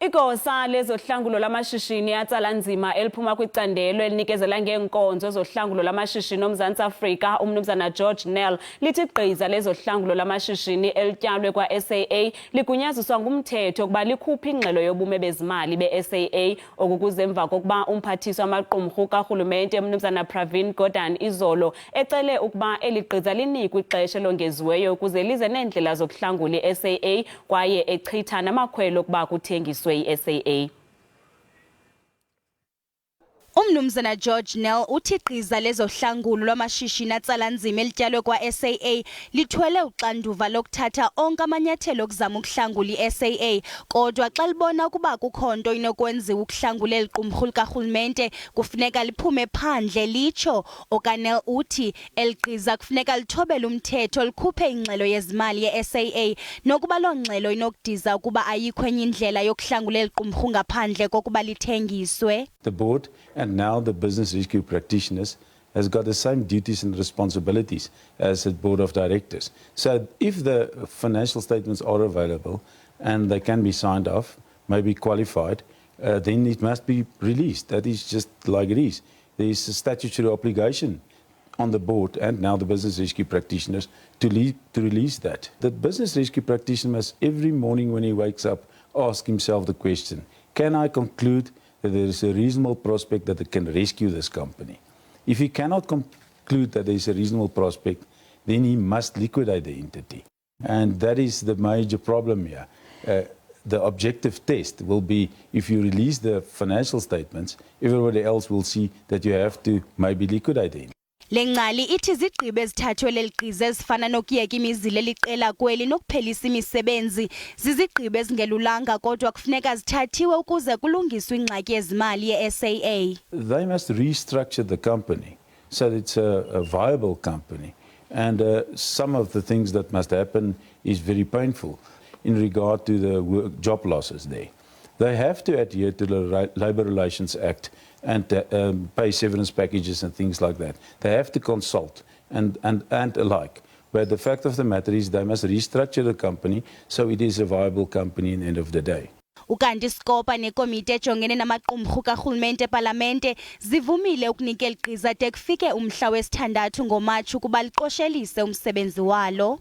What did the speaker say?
Igosa lezohlangulo lwamashishini atsala nzima eliphuma kwicandelo elinikezela ngeenkonzo zohlangulo lwamashishini oMzants'Afrika umnumzana George Nell lithi igqiza lezohlangulo lwamashishini elityalwe kwaSAA ligunyaziswa ngumthetho ukuba likhuphe ingxelo yobume bezimali beSAA okukuz'emva kokuba umphathiswa wamaqumrhu karhulumente umnumzana Pravin Gordhan izolo ecele ukuba eligqiza linikwe ixesha elongeziweyo ukuze lize neendlela zokuhlangula iSAA kwaye echitha namakhwelo ukuba kuthengiswe iSAA. Umnumzana George Nell uthi igqiza lezohlangulo lwamashishini atsala nzima elityalwe kwaSAA lithwele uxanduva lokuthatha onke amanyathelo okuzama ukuhlangula iSAA, kodwa xa libona ukuba kukho nto inokwenziwa ukuhlangula eli qumrhu likarhulumente kufuneka liphume phandle litsho. OkaNell uthi eli gqiza kufuneka lithobele umthetho likhuphe ingxelo yezimali yeSAA nokuba loo ngxelo inokudiza ukuba ayikho enye indlela yokuhlangula eli qumrhu ngaphandle kokuba lithengiswe. The board and now the business rescue practitioners has got the same duties and responsibilities as the board of directors. So if the financial statements are available and they can be signed off, maybe qualified, then it must be released. That is just like it is. There is a statutory obligation on the board and now the business rescue practitioners to release that. The business rescue practitioner must every morning when he wakes up ask himself the question, can I conclude that there is a reasonable prospect that it can rescue this company? If he cannot conclude that there is a reasonable prospect, then he must liquidate the entity. And that is the major problem here. The objective test will be if you release the financial statements, everybody else will see that you have to maybe liquidate the entity. Lengcali ithi izigqibo ezithathwe leli gqiza ezifana nokuyeka imizila eliqela kweli nokuphelisa imisebenzi zizigqibo ezingelulanga kodwa kufuneka zithathiwe ukuze kulungiswe ingxaki yezimali yeSAA. They must restructure the company so that it's a viable company, and some of the things that must happen is very painful in regard to the job losses there. They have to adhere to the Labour Relations Act and pay severance packages and things like that. They have to consult and alike. But the fact of the matter is they must restructure the company so it is a viable company in the end of the day. Ukanti iskopa nekomiti ejongene namaqumrhu karhulumente epalamente zivumile ukunika eli gqiza de kufike umhla wesithandathu ngoMatshi ukuba liqoshelise umsebenzi walo.